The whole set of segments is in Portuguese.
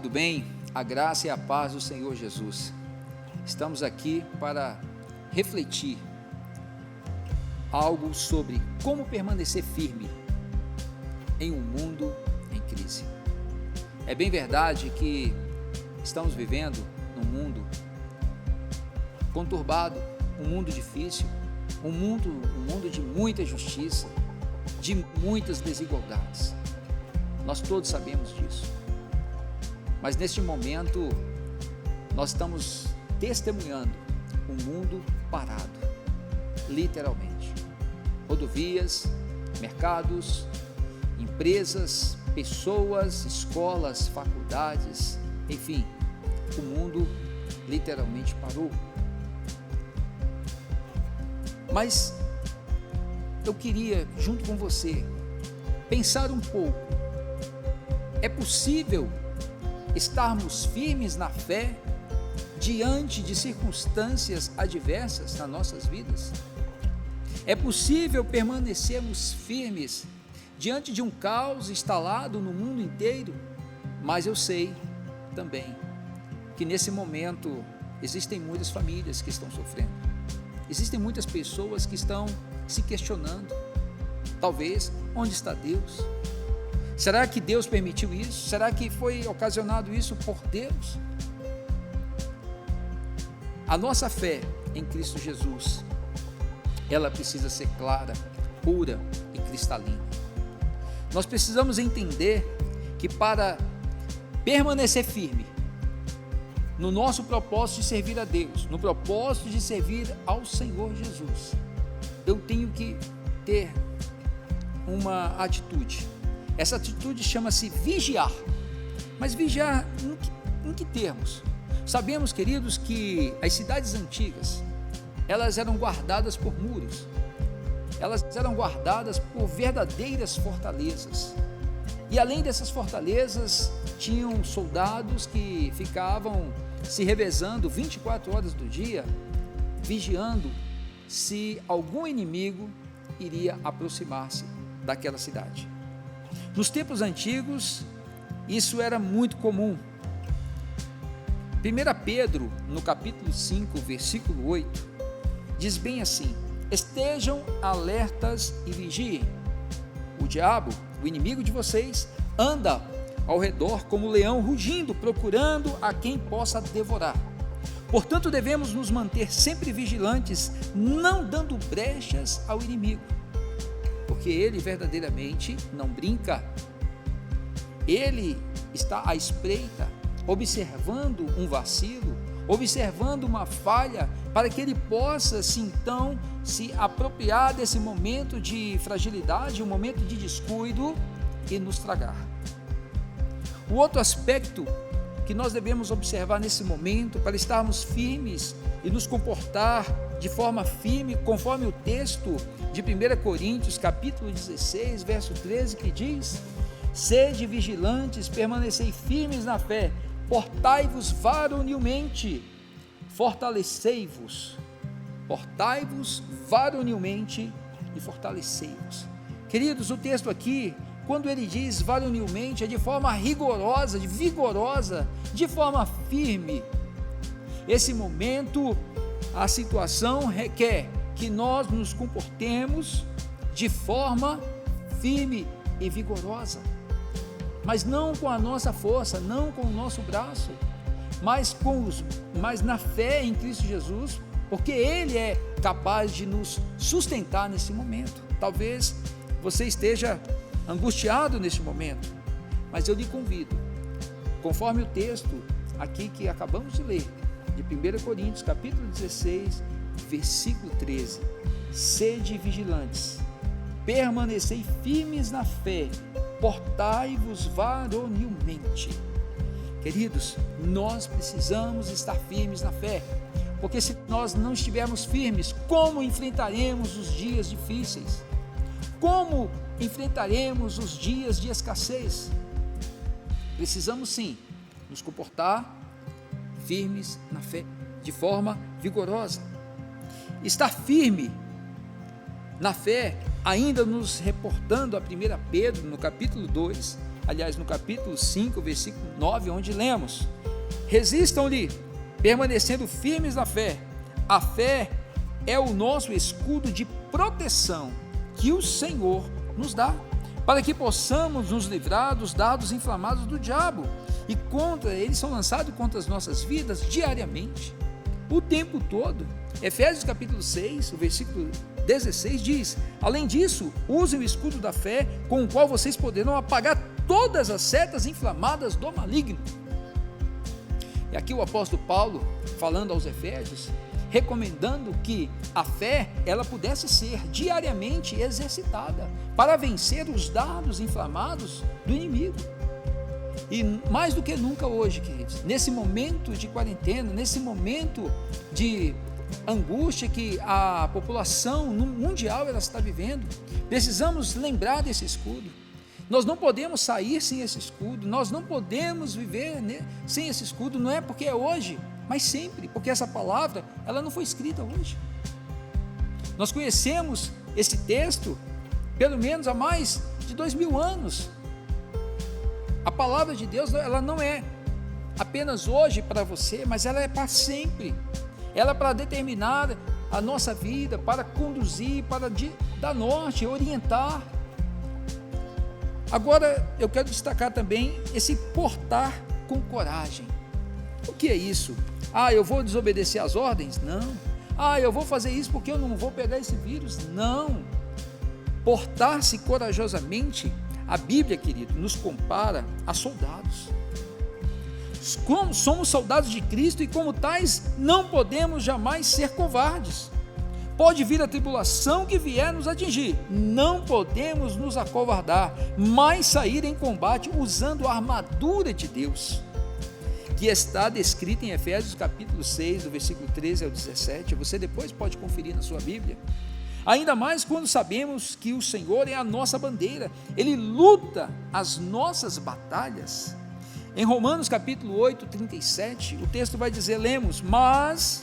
do bem? A graça e a paz do Senhor Jesus. Estamos aqui para refletir algo sobre como permanecer firme em um mundo em crise. É bem verdade que estamos vivendo num mundo conturbado, um mundo difícil, um mundo de muita injustiça, de muitas desigualdades. Nós todos sabemos disso. Mas neste momento, nós estamos testemunhando um mundo parado, literalmente. Rodovias, mercados, empresas, pessoas, escolas, faculdades, enfim, o mundo literalmente parou. Mas eu queria, junto com você, pensar um pouco. É possível estarmos firmes na fé diante de circunstâncias adversas nas nossas vidas? É possível permanecermos firmes diante de um caos instalado no mundo inteiro? Mas eu sei também que nesse momento existem muitas famílias que estão sofrendo. Existem muitas pessoas que estão se questionando, talvez, onde está Deus? Será que Deus permitiu isso? Será que foi ocasionado isso por Deus? A nossa fé em Cristo Jesus, ela precisa ser clara, pura e cristalina. Nós precisamos entender que para permanecer firme no nosso propósito de servir a Deus, no propósito de servir ao Senhor Jesus, eu tenho que ter uma atitude. Essa atitude chama-se vigiar. Mas vigiar em que termos? Sabemos, queridos, que as cidades antigas, elas eram guardadas por muros, elas eram guardadas por verdadeiras fortalezas. E além dessas fortalezas, tinham soldados que ficavam se revezando 24 horas do dia, vigiando se algum inimigo iria aproximar-se daquela cidade. Nos tempos antigos, isso era muito comum. 1 Pedro, no capítulo 5, versículo 8, diz bem assim: estejam alertas e vigiem. O diabo, o inimigo de vocês, anda ao redor como leão rugindo, procurando a quem possa devorar. Portanto, devemos nos manter sempre vigilantes, não dando brechas ao inimigo, porque ele verdadeiramente não brinca. Ele está à espreita, observando um vacilo, observando uma falha, para que ele possa então se apropriar desse momento de fragilidade, um momento de descuido e nos tragar. O outro aspecto que nós devemos observar nesse momento, para estarmos firmes e nos comportar de forma firme, conforme o texto de 1 Coríntios, capítulo 16, verso 13, que diz: sede vigilantes, permanecei firmes na fé, portai-vos varonilmente, fortalecei-vos, portai-vos varonilmente e fortalecei-vos. Queridos, o texto aqui, quando ele diz varonilmente, é de forma rigorosa, vigorosa, de forma firme. Esse momento, a situação requer que nós nos comportemos de forma firme e vigorosa, mas não com a nossa força, não com o nosso braço, mas na fé em Cristo Jesus, porque Ele é capaz de nos sustentar nesse momento. Talvez você esteja angustiado neste momento, mas eu lhe convido, conforme o texto aqui que acabamos de ler, de 1 Coríntios, capítulo 16, versículo 13, sede vigilantes, permanecei firmes na fé, portai-vos varonilmente. Queridos, nós precisamos estar firmes na fé, porque se nós não estivermos firmes, como enfrentaremos os dias difíceis? Como enfrentaremos os dias de escassez? Precisamos sim nos comportar firmes na fé, de forma vigorosa. Estar firme na fé, ainda nos reportando a 1 Pedro, no capítulo 2, aliás, no capítulo 5, versículo 9, onde lemos: resistam-lhe, permanecendo firmes na fé. A fé é o nosso escudo de proteção que o Senhor nos dá, para que possamos nos livrar dos dardos inflamados do diabo, e eles são lançados contra as nossas vidas diariamente, o tempo todo. Efésios capítulo 6, o versículo 16 diz: além disso, usem o escudo da fé, com o qual vocês poderão apagar todas as setas inflamadas do maligno. E aqui o apóstolo Paulo, falando aos Efésios, recomendando que a fé, ela pudesse ser diariamente exercitada, para vencer os dardos inflamados do inimigo. E mais do que nunca hoje, queridos, nesse momento de quarentena, nesse momento de angústia que a população mundial ela está vivendo, precisamos lembrar desse escudo. Nós não podemos sair sem esse escudo, nós não podemos viver sem esse escudo, não é porque é hoje, mas sempre, porque essa palavra, ela não foi escrita hoje. Nós conhecemos esse texto, pelo menos há mais de 2000 anos. A palavra de Deus, ela não é apenas hoje para você, mas ela é para sempre. Ela é para determinar a nossa vida, para conduzir, para dar norte, orientar. Agora, eu quero destacar também esse portar com coragem. O que é isso? Eu vou desobedecer às ordens? Não. Eu vou fazer isso porque eu não vou pegar esse vírus? Não. Portar-se corajosamente, a Bíblia, querido, nos compara a soldados. Como somos soldados de Cristo e como tais, não podemos jamais ser covardes. Pode vir a tribulação que vier nos atingir, não podemos nos acovardar, mas sair em combate usando a armadura de Deus, que está descrita em Efésios capítulo 6, do versículo 13 ao 17, você depois pode conferir na sua Bíblia. Ainda mais quando sabemos que o Senhor é a nossa bandeira, Ele luta as nossas batalhas. Em Romanos capítulo 8, 37, o texto vai dizer, lemos: mas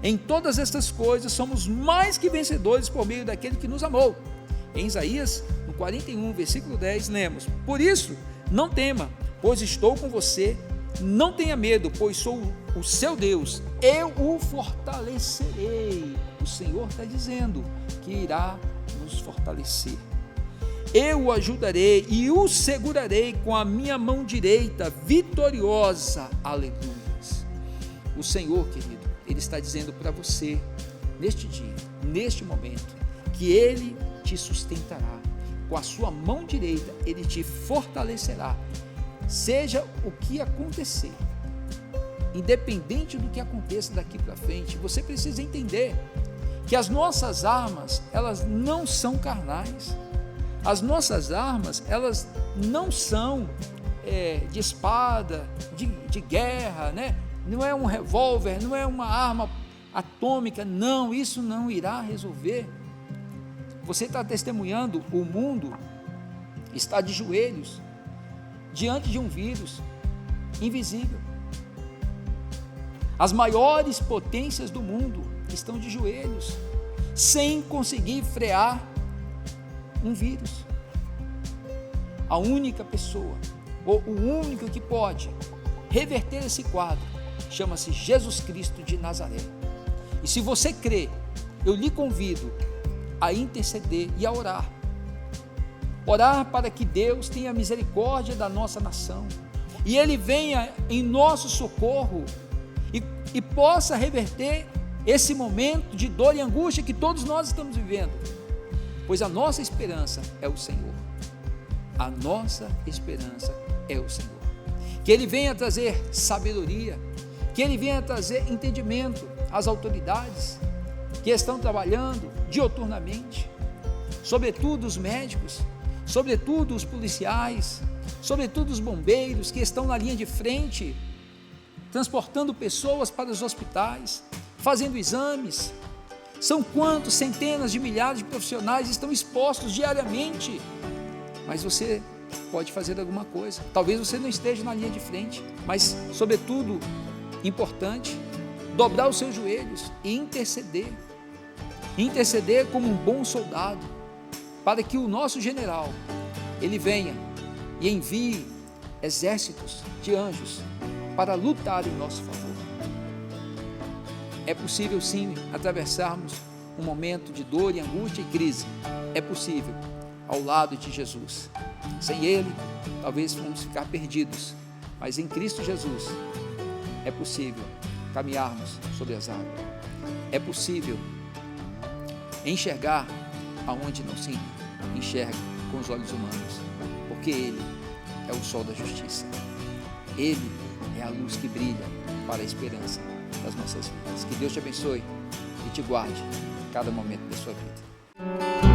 em todas estas coisas somos mais que vencedores por meio daquele que nos amou. Em Isaías, no 41, versículo 10, lemos: por isso, não tema, pois estou com você, não tenha medo, pois sou o seu Deus, eu o fortalecerei. O Senhor está dizendo que irá nos fortalecer. Eu o ajudarei e o segurarei com a minha mão direita vitoriosa. Aleluia. O Senhor, querido, Ele está dizendo para você, neste dia, neste momento, que Ele te sustentará. Com a sua mão direita, Ele te fortalecerá. Seja o que acontecer, independente do que aconteça daqui para frente, você precisa entender que as nossas armas, elas não são carnais. As nossas armas, elas não são de espada, de guerra, né? Não é um revólver, não é uma arma atômica, não, isso não irá resolver. Você está testemunhando, o mundo está de joelhos, diante de um vírus invisível. As maiores potências do mundo estão de joelhos, sem conseguir frear um vírus. A única pessoa, ou o único que pode reverter esse quadro, chama-se Jesus Cristo de Nazaré. E se você crê, eu lhe convido a interceder e a orar. Orar para que Deus tenha misericórdia da nossa nação, e Ele venha em nosso socorro, e possa reverter esse momento de dor e angústia que todos nós estamos vivendo, pois a nossa esperança é o Senhor. A nossa esperança é o Senhor. Que Ele venha trazer sabedoria, que Ele venha trazer entendimento às autoridades que estão trabalhando dioturnamente, sobretudo os médicos, sobretudo os policiais, sobretudo os bombeiros que estão na linha de frente, transportando pessoas para os hospitais, fazendo exames. São quantos, centenas de milhares de profissionais estão expostos diariamente, mas você pode fazer alguma coisa. Talvez você não esteja na linha de frente, mas sobretudo, importante, dobrar os seus joelhos e interceder como um bom soldado, para que o nosso general, ele venha e envie exércitos de anjos para lutar em nosso favor. É possível sim atravessarmos um momento de dor e angústia e crise. É possível, ao lado de Jesus. Sem Ele, talvez vamos ficar perdidos, mas em Cristo Jesus é possível caminharmos sobre as águas. É possível enxergar aonde não se enxerga com os olhos humanos, porque Ele é o sol da justiça. Ele é a luz que brilha para a esperança das nossas vidas. Que Deus te abençoe e te guarde em cada momento da sua vida.